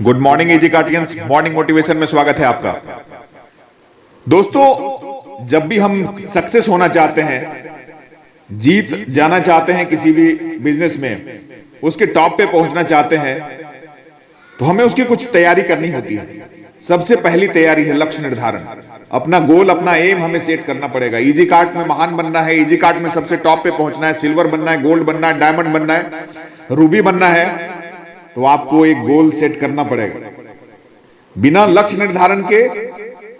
Good morning easy कार्टियंस, morning motivation में स्वागत है आपका। दोस्तों, जब भी हम सक्सेस होना चाहते हैं, जीत जाना चाहते हैं किसी भी बिजनेस में, उसके टॉप पे पहुंचना चाहते हैं, तो हमें उसकी कुछ तैयारी करनी होती है। सबसे पहली तैयारी है लक्ष्य निर्धारण। अपना गोल, अपना एम हमें सेट करना पड़ेगा। इजी कार्ट में महान बनना है, इजी कार्ट में सबसे टॉप पे पहुंचना है, सिल्वर बनना है, गोल्ड बनना है, डायमंड बनना है, रूबी बनना है, तो आपको एक गोल सेट करना पड़ेगा। बिना लक्ष्य निर्धारण के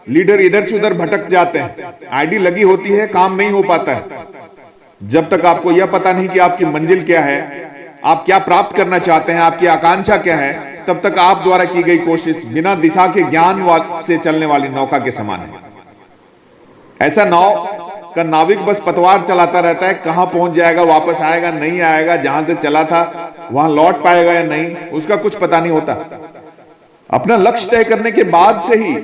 लीडर इधर से उधर भटक जाते हैं। आईडी लगी होती है, काम नहीं हो पाता है। जब तक आपको यह पता नहीं कि आपकी मंजिल क्या है, आप क्या प्राप्त करना चाहते हैं, आपकी आकांक्षा क्या है, तब तक आप द्वारा की गई कोशिश बिना दिशा के ज्ञान से चलने वाली नौका के समान है। ऐसा नाव का नाविक बस पतवार चलाता रहता है, कहां पहुंच जाएगा, वापस आएगा नहीं आएगा, जहां से चला था वहां लौट पाएगा या नहीं, उसका कुछ पता नहीं होता। अपना लक्ष्य तय करने के बाद से ही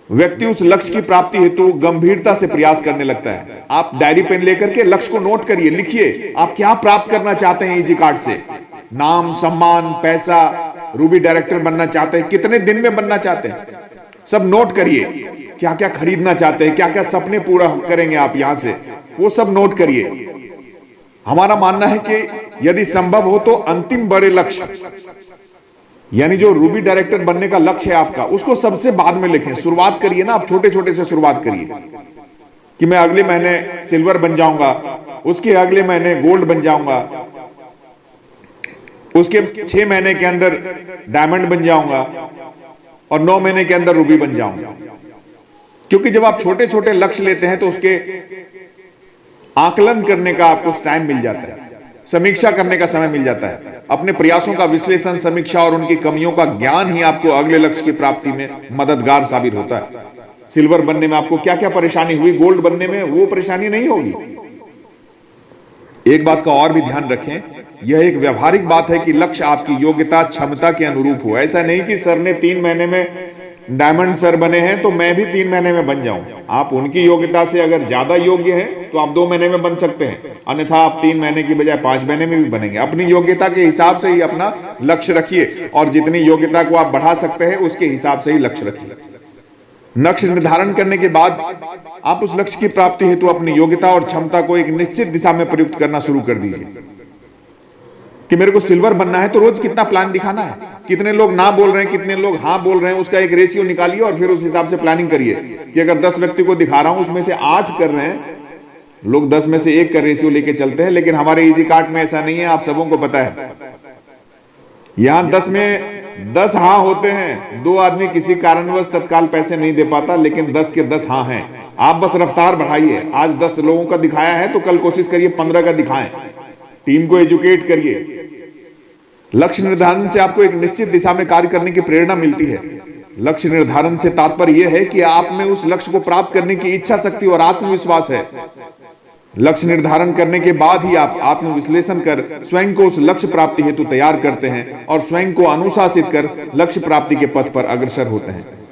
व्यक्ति उस लक्ष्य की प्राप्ति हेतु गंभीरता से प्रयास करने लगता है। आप डायरी पेन लेकर के लक्ष्य को नोट करिए, लिखिए आप क्या प्राप्त करना चाहते हैं इजी कार्ड से। नाम, सम्मान, पैसा, रूबी डायरेक्टर बनना चाहते हैं, कितने दिन में बनना चाहते हैं, सब नोट करिए। क्या क्या खरीदना चाहते हैं, क्या क्या सपने पूरा करेंगे आप यहां से, वो सब नोट करिए। हमारा मानना है कि यदि संभव हो तो अंतिम बड़े लक्ष्य, यानी जो रूबी डायरेक्टर बनने का लक्ष्य है आपका, उसको सबसे बाद में लिखें। शुरुआत करिए ना, आप छोटे छोटे से शुरुआत करिए कि मैं अगले महीने सिल्वर बन जाऊंगा, उसके अगले महीने गोल्ड बन जाऊंगा, उसके 6 महीने के अंदर डायमंड बन जाऊंगा और 9 महीने के अंदर रूबी बन जाऊंगा। क्योंकि जब आप छोटे छोटे लक्ष्य लेते हैं तो उसके आकलन करने का आपको टाइम मिल जाता है, समीक्षा करने का समय मिल जाता है। अपने प्रयासों का विश्लेषण, समीक्षा और उनकी कमियों का ज्ञान ही आपको अगले लक्ष्य की प्राप्ति में मददगार साबित होता है। सिल्वर बनने में आपको क्या क्या परेशानी हुई, गोल्ड बनने में वो परेशानी नहीं होगी। एक बात का और भी ध्यान रखें, यह एक व्यवहारिक बात है कि लक्ष्य आपकी योग्यता, क्षमता के अनुरूप हो। ऐसा नहीं कि सर ने 3 महीने में डायमंड सर बने हैं तो मैं भी 3 महीने में बन जाऊं। आप उनकी योग्यता से अगर ज्यादा योग्य हैं तो आप 2 महीने में बन सकते हैं, अन्यथा आप 3 महीने की बजाय 5 महीने में भी बनेंगे। अपनी योग्यता के हिसाब से ही अपना लक्ष्य रखिए और जितनी योग्यता को आप बढ़ा सकते हैं उसके हिसाब से ही लक्ष्य रखिए। लक्ष्य निर्धारण करने के बाद आप उस लक्ष्य की प्राप्ति हेतु अपनी योग्यता और क्षमता को एक निश्चित दिशा में प्रयुक्त करना शुरू कर दीजिए। कि मेरे को सिल्वर बनना है तो रोज कितना प्लान दिखाना है, कितने लोग ना बोल रहे हैं, कितने लोग हाँ बोल रहे हैं, उसका एक रेशियो निकालिए और फिर उस हिसाब से प्लानिंग करिए कि अगर 10 व्यक्ति को दिखा रहा हूं उसमें से 8 कर रहे हैं, लोग 10 में से 1 का रेशियो लेके चलते हैं, लेकिन हमारे इजी कार्ट में ऐसा नहीं है, आप सबों को पता है। यहां 10 में 10 हाँ होते हैं, 2 आदमी किसी कारणवश तत्काल पैसे नहीं दे पाता, लेकिन 10 के 10 हाँ हैं। आप बस रफ्तार बढ़ाइए। आज 10 लोगों का दिखाया है तो कल कोशिश करिए 15 का दिखाएं। टीम को एजुकेट करिए। लक्ष्य निर्धारण से आपको एक निश्चित दिशा में कार्य करने की प्रेरणा मिलती है। लक्ष्य निर्धारण से तात्पर्य यह है कि आप में उस लक्ष्य को प्राप्त करने की इच्छा शक्ति और आत्मविश्वास है। लक्ष्य निर्धारण करने के बाद ही आप आत्मविश्लेषण कर स्वयं को उस लक्ष्य प्राप्ति हेतु तैयार करते हैं और स्वयं को अनुशासित कर लक्ष्य प्राप्ति के पथ पर अग्रसर होते हैं।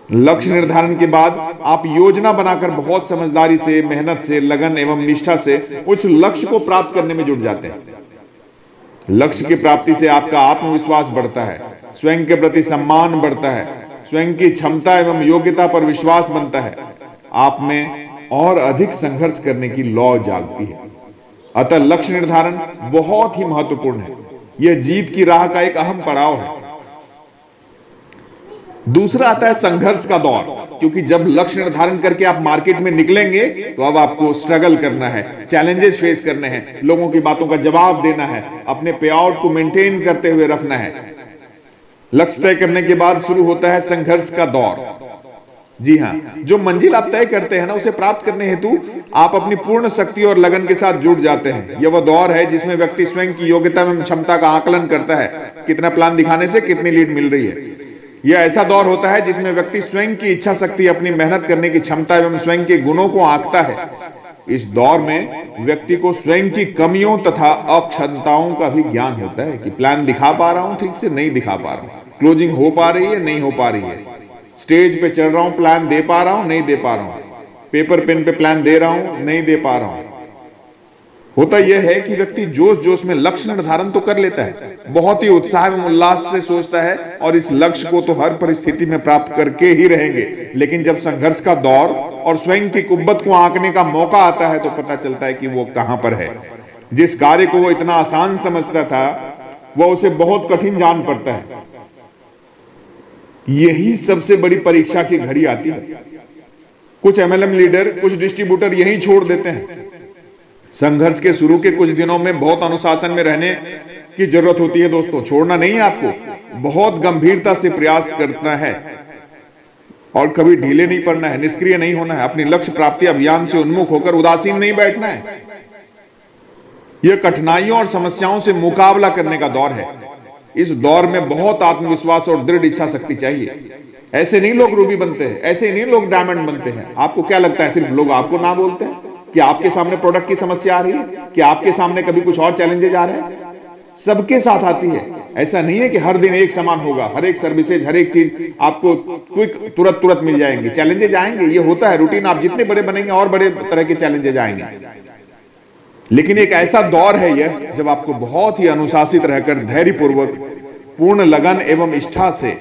लक्ष्य निर्धारण के बाद आप योजना बनाकर बहुत समझदारी से, मेहनत से, लगन एवं निष्ठा से उस लक्ष्य को प्राप्त करने में जुट जाते हैं। लक्ष्य की प्राप्ति से आपका आत्मविश्वास बढ़ता है, स्वयं के प्रति सम्मान बढ़ता है, स्वयं की क्षमता एवं योग्यता पर विश्वास बनता है, आप में और अधिक संघर्ष करने की लौ जागती है। अतः लक्ष्य निर्धारण बहुत ही महत्वपूर्ण है। यह जीत की राह का एक अहम पड़ाव है। दूसरा आता है संघर्ष का दौर, क्योंकि जब लक्ष्य निर्धारण करके आप मार्केट में निकलेंगे तो अब आपको स्ट्रगल करना है, चैलेंजेस फेस करने हैं, लोगों की बातों का जवाब देना है, अपने पे आउट को मेंटेन करते हुए रखना है। लक्ष्य तय करने के बाद शुरू होता है संघर्ष का दौर। जी हां, जो मंजिल आप तय करते हैं ना, उसे प्राप्त करने हेतु आप अपनी पूर्ण शक्ति और लगन के साथ जुट जाते हैं। यह वह दौर है जिसमें व्यक्ति स्वयं की योग्यता एवं क्षमता का आकलन करता है, कितना प्लान दिखाने से कितनी लीड मिल रही है। यह ऐसा दौर होता है जिसमें व्यक्ति स्वयं की इच्छा शक्ति, अपनी मेहनत करने की क्षमता एवं स्वयं के गुणों को आंकता है। इस दौर में व्यक्ति को स्वयं की कमियों तथा अक्षमताओं का भी ज्ञान होता है कि प्लान दिखा पा रहा हूं ठीक से, नहीं दिखा पा रहा हूं, क्लोजिंग हो पा रही है, नहीं हो पा रही है, स्टेज पे चढ़ रहा हूं, प्लान दे पा रहा हूं, नहीं दे पा रहा हूं, पेपर पेन पे प्लान दे रहा हूं, नहीं दे पा रहा हूं। होता यह है कि व्यक्ति जोश जोश में लक्ष्य निर्धारण तो कर लेता है, बहुत ही उत्साह एवं उल्लास से सोचता है और इस लक्ष्य को तो हर परिस्थिति में प्राप्त करके ही रहेंगे, लेकिन जब संघर्ष का दौर और स्वयं की कुव्वत को आंकने का मौका आता है तो पता चलता है कि वो कहां पर है। जिस कार्य को वो इतना आसान समझता था वह उसे बहुत कठिन जान पड़ता है। यही सबसे बड़ी परीक्षा की घड़ी आती है। कुछ एमएलएम लीडर, कुछ डिस्ट्रीब्यूटर यही छोड़ देते हैं। संघर्ष के शुरू के कुछ दिनों में बहुत अनुशासन में रहने की जरूरत होती है दोस्तों, छोड़ना नहीं है आपको, बहुत गंभीरता से प्रयास करना है और कभी ढीले नहीं पड़ना है, निष्क्रिय नहीं होना है, अपनी लक्ष्य प्राप्ति अभियान से उन्मुख होकर उदासीन नहीं बैठना है। यह कठिनाइयों और समस्याओं से मुकाबला करने का दौर है। इस दौर में बहुत आत्मविश्वास और दृढ़ इच्छा शक्ति चाहिए। ऐसे नहीं लोग रूबी बनते हैं, ऐसे नहीं लोग डायमंड बनते हैं। आपको क्या लगता है सिर्फ लोग आपको ना बोलते हैं? कि आपके सामने प्रोडक्ट की समस्या आ रही है, कि आपके सामने कभी कुछ और चैलेंजेस आ रहे हैं? सबके साथ आती है। ऐसा नहीं है कि हर दिन एक समान होगा, हर एक सर्विसेज, हर एक चीज आपको क्विक तुरंत मिल जाएंगे। चैलेंजेस आएंगे, ये होता है रूटीन। आप जितने बड़े बनेंगे और बड़े तरह के चैलेंजेस आएंगे, लेकिन एक ऐसा दौर है यह जब आपको बहुत ही अनुशासित रहकर धैर्यपूर्वक, पूर्ण लगन एवं निष्ठा से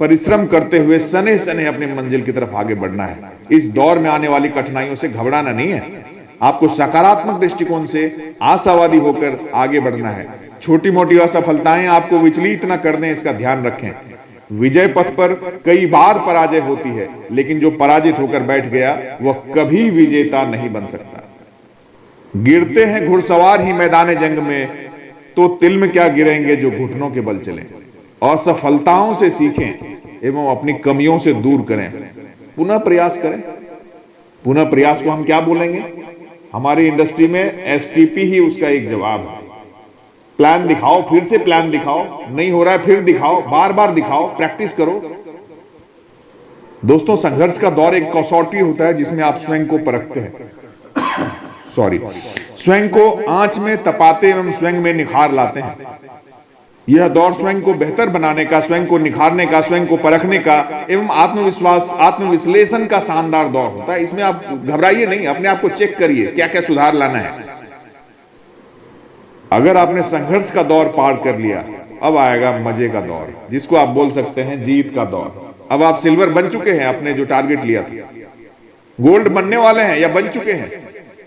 परिश्रम करते हुए सने सने अपनी मंजिल की तरफ आगे बढ़ना है। इस दौर में आने वाली कठिनाइयों से घबराना नहीं है, आपको सकारात्मक दृष्टिकोण से आशावादी होकर आगे बढ़ना है। छोटी मोटी असफलताएं आपको विचलित न कर दें, इसका ध्यान रखें। विजय पथ पर कई बार पराजय होती है, लेकिन जो पराजित होकर बैठ गया वह कभी विजेता नहीं बन सकता। गिरते हैं घुड़सवार ही मैदान जंग में, तो तिल में क्या गिरेंगे जो घुटनों के बल चलें। असफलताओं से सीखें एवं अपनी कमियों से दूर करें, पुनः प्रयास करें। पुनः प्रयास को हम क्या बोलेंगे? हमारी इंडस्ट्री में एसटीपी ही उसका एक जवाब है। प्लान दिखाओ, फिर से प्लान दिखाओ, नहीं हो रहा है फिर दिखाओ, बार बार दिखाओ, प्रैक्टिस करो। दोस्तों, संघर्ष का दौर एक कसौटी होता है जिसमें आप स्वयं को परखते हैं, स्वयं को आंच में तपाते एवं स्वयं में निखार लाते हैं। यह दौर स्वयं को बेहतर बनाने का, स्वयं को निखारने का, स्वयं को परखने का एवं आत्मविश्वास, आत्मविश्लेषण का शानदार दौर होता है। इसमें आप घबराइए नहीं, अपने आप को चेक करिए क्या क्या सुधार लाना है। अगर आपने संघर्ष का दौर पार कर लिया, अब आएगा मजे का दौर, जिसको आप बोल सकते हैं जीत का दौर। अब आप सिल्वर बन चुके हैं, अपने जो टारगेट लिया था, गोल्ड बनने वाले हैं या बन चुके हैं,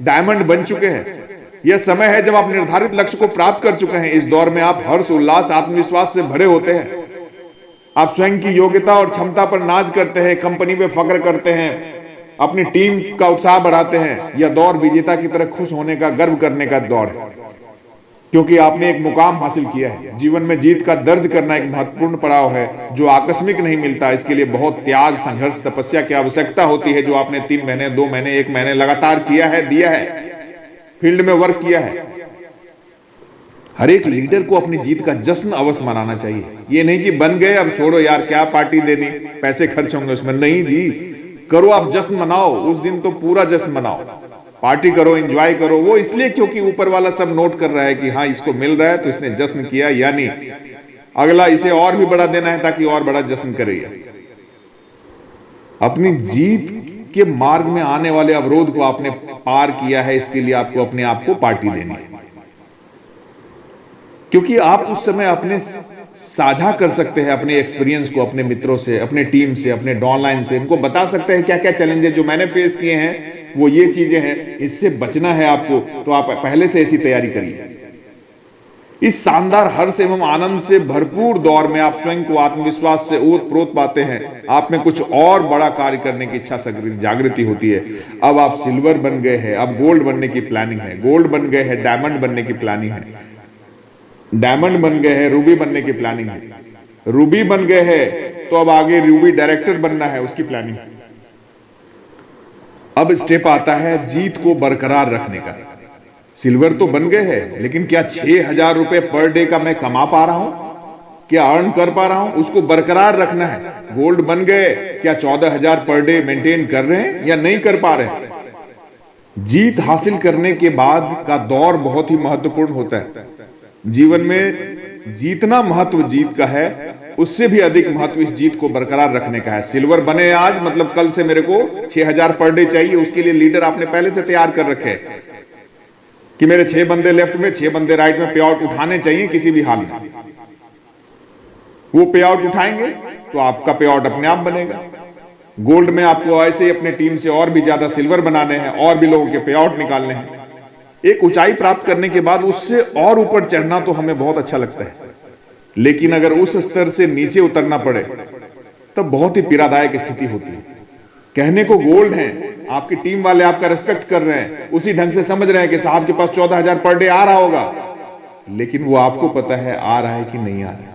डायमंड बन चुके हैं। यह समय है जब आप निर्धारित लक्ष्य को प्राप्त कर चुके हैं। इस दौर में आप हर्ष, उल्लास, आत्मविश्वास से भरे होते हैं। आप स्वयं की योग्यता और क्षमता पर नाज करते हैं, कंपनी में फख्र करते हैं, अपनी टीम का उत्साह बढ़ाते हैं। यह दौर विजेता की तरह खुश होने का, गर्व करने का दौर है, क्योंकि आपने एक मुकाम हासिल किया है। जीवन में जीत का दर्ज करना एक महत्वपूर्ण पड़ाव है जो आकस्मिक नहीं मिलता। इसके लिए बहुत त्याग, संघर्ष, तपस्या की आवश्यकता होती है, जो आपने 3 महीने, 2 महीने, 1 महीने लगातार किया है, दिया है, फील्ड में वर्क किया है। हर एक लीडर को अपनी जीत का जश्न अवश्य मनाना चाहिए। ये नहीं कि बन गए अब छोड़ो यार, क्या पार्टी देनी, पैसे खर्च होंगे उसमें। नहीं जी, करो, आप जश्न मनाओ। उस दिन तो पूरा जश्न मनाओ, पार्टी करो, एंजॉय करो। वो इसलिए क्योंकि ऊपर वाला सब नोट कर रहा है कि हाँ इसको मिल रहा है तो इसने जश्न किया, यानी अगला इसे और भी बड़ा देना है ताकि और बड़ा जश्न करे। अपनी जीत के मार्ग में आने वाले अवरोध को आपने पार किया है, इसके लिए आपको अपने आप को पार्टी देनी है, क्योंकि आप उस समय अपने साझा कर सकते हैं अपने एक्सपीरियंस को अपने मित्रों से, अपने टीम से, अपने डाउनलाइन से। इनको बता सकते हैं क्या क्या चैलेंजेस जो मैंने फेस किए हैं, वो ये चीजें हैं, इससे बचना है आपको, तो आप पहले से ऐसी तैयारी करिए। इस शानदार हर्ष एवं आनंद से भरपूर दौर में आप स्वयं को आत्मविश्वास से ओत-प्रोत पाते हैं। आप में कुछ और बड़ा कार्य करने की इच्छा जागृति होती है। अब आप सिल्वर बन गए हैं, अब गोल्ड बनने की प्लानिंग है, गोल्ड बन गए हैं, डायमंड बनने की प्लानिंग है, डायमंड बन गए हैं, रूबी बनने की प्लानिंग है, रूबी बन गए हैं तो अब आगे रूबी डायरेक्टर बनना है, उसकी प्लानिंग है। अब स्टेप आता है जीत को बरकरार रखने का। सिल्वर तो बन गए हैं, लेकिन क्या 6,000 रुपए पर डे का मैं कमा पा रहा हूं, क्या अर्न कर पा रहा हूं, उसको बरकरार रखना है। गोल्ड बन गए, क्या 14,000 पर डे मेंटेन कर रहे हैं या नहीं कर पा रहे हैं। जीत हासिल करने के बाद का दौर बहुत ही महत्वपूर्ण होता है। जीवन में जितना महत्व जीत का है, उससे भी अधिक महत्व इस जीत को बरकरार रखने का है। सिल्वर बने आज, मतलब कल से मेरे को 6,000 पर डे चाहिए, उसके लिए लीडर आपने पहले से तैयार कर रखे हैं। कि मेरे 6 बंदे लेफ्ट में 6 बंदे राइट में पे आउट उठाने चाहिए किसी भी हाल में। वो पे आउट उठाएंगे तो आपका पे आउट अपने आप बनेगा। गोल्ड में आपको ऐसे ही अपने टीम से और भी ज्यादा सिल्वर बनाने हैं और भी लोगों के पे आउट निकालने हैं। एक ऊंचाई प्राप्त करने के बाद उससे और ऊपर चढ़ना तो हमें बहुत अच्छा लगता है, लेकिन अगर उस स्तर से नीचे उतरना पड़े तब बहुत ही पीड़ादायक स्थिति होती है। कहने को गोल्ड है, आपकी टीम वाले आपका रिस्पेक्ट कर रहे हैं, उसी ढंग से समझ रहे हैं कि साहब के पास 14,000 पर डे आ रहा होगा, लेकिन वो आपको पता है आ रहा है कि नहीं आ रहा है,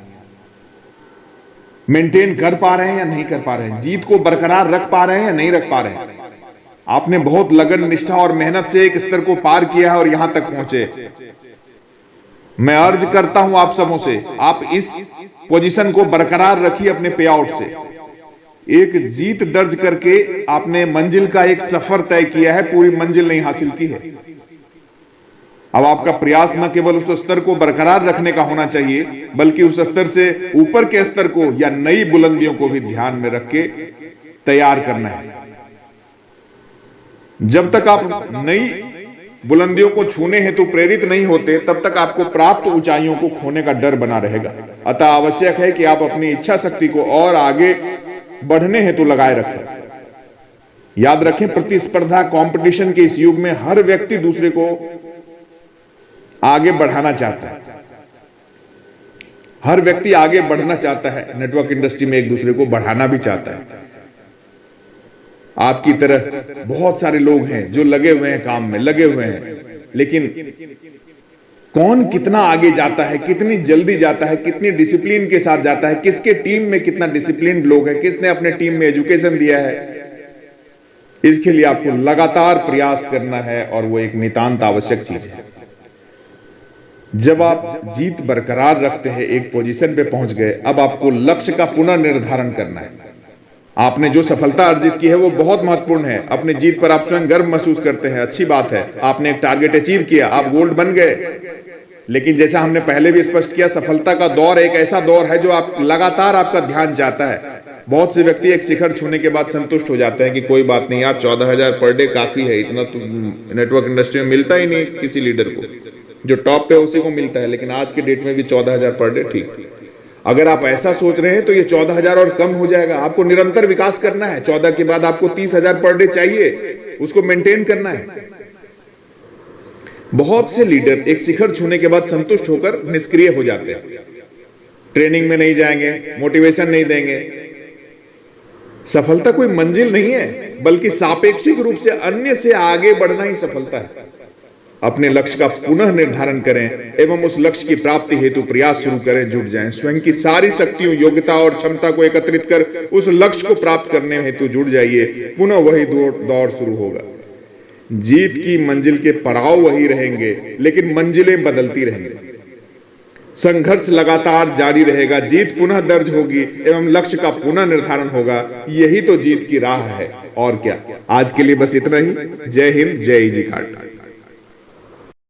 मेंटेन कर पा रहे हैं या नहीं कर पा रहे हैं, जीत को बरकरार रख पा रहे हैं या नहीं रख पा रहे हैं। आपने बहुत लगन, निष्ठा और मेहनत से एक स्तर को पार किया है और यहां तक पहुंचे। मैं अर्ज करता हूं आप सबों से, आप इस पोजीशन को बरकरार रखिए अपने पे आउट से। एक जीत दर्ज करके आपने मंजिल का एक सफर तय किया है, पूरी मंजिल नहीं हासिल की है। अब आपका प्रयास न केवल उस स्तर को बरकरार रखने का होना चाहिए, बल्कि उस स्तर से ऊपर के स्तर को या नई बुलंदियों को भी ध्यान में रख के तैयार करना है। जब तक आप नई बुलंदियों को छूने हेतु प्रेरित नहीं होते, तब तक आपको प्राप्त ऊंचाइयों को खोने का डर बना रहेगा। अतः आवश्यक है कि आप अपनी इच्छा शक्ति को और आगे बढ़ने हेतु लगाए रखें। याद रखें, प्रतिस्पर्धा, कंपटीशन के इस युग में हर व्यक्ति दूसरे को आगे बढ़ाना चाहता है। हर व्यक्ति आगे बढ़ना चाहता है। नेटवर्क इंडस्ट्री में एक दूसरे को बढ़ाना भी चाहता है। आपकी तरह बहुत सारे लोग हैं जो लगे हुए हैं, काम में लगे हुए हैं, लेकिन कौन कितना आगे जाता है, कितनी जल्दी जाता है, कितनी डिसिप्लिन के साथ जाता है, किसके टीम में कितना डिसिप्लिन लोग हैं, किसने अपने टीम में एजुकेशन दिया है, इसके लिए आपको लगातार प्रयास करना है और वो एक नितांत आवश्यक चीज है। जब आप जीत बरकरार रखते हैं, एक पोजीशन पे पहुंच गए, अब आपको लक्ष्य का पुनर्निर्धारण करना है। आपने जो सफलता अर्जित की है वो बहुत महत्वपूर्ण है। अपने जीत पर आप स्वयं गर्व महसूस करते हैं, अच्छी बात है। आपने एक टारगेट अचीव किया, आप गोल्ड बन गए, लेकिन जैसा हमने पहले भी स्पष्ट किया, सफलता का दौर एक ऐसा दौर है जो आप लगातार आपका ध्यान चाहता है। बहुत से व्यक्ति एक शिखर छूने के बाद संतुष्ट हो जाते हैं कि कोई बात नहीं यार, 14,000 पर डे काफी है, इतना तो नेटवर्क इंडस्ट्री में मिलता ही नहीं किसी लीडर को, जो टॉप पे उसी को मिलता है, लेकिन आज के डेट में भी 14,000 पर डे ठीक। अगर आप ऐसा सोच रहे हैं तो ये 14,000 और कम हो जाएगा। आपको निरंतर विकास करना है। 14 के बाद आपको 30,000 पर डे चाहिए, उसको मेंटेन करना है। बहुत से लीडर एक शिखर छूने के बाद संतुष्ट होकर निष्क्रिय हो जाते हैं, ट्रेनिंग में नहीं जाएंगे, मोटिवेशन नहीं देंगे। सफलता कोई मंजिल नहीं है, बल्कि सापेक्षिक रूप से अन्य से आगे बढ़ना ही सफलता है। अपने लक्ष्य का पुनः निर्धारण करें एवं उस लक्ष्य की प्राप्ति हेतु प्रयास शुरू करें, जुट जाएं। स्वयं की सारी शक्तियों, योग्यता और क्षमता को एकत्रित कर उस लक्ष्य को प्राप्त करने हेतु जुट जाइए। पुनः वही दौड़ शुरू होगा। जीत की मंजिल के पड़ाव वही रहेंगे, लेकिन मंजिलें बदलती रहेंगी। संघर्ष लगातार जारी रहेगा, जीत पुनः दर्ज होगी एवं लक्ष्य का पुनः निर्धारण होगा। यही तो जीत की राह है, और क्या। आज के लिए बस इतना ही। जय हिंद, जय जी घाट।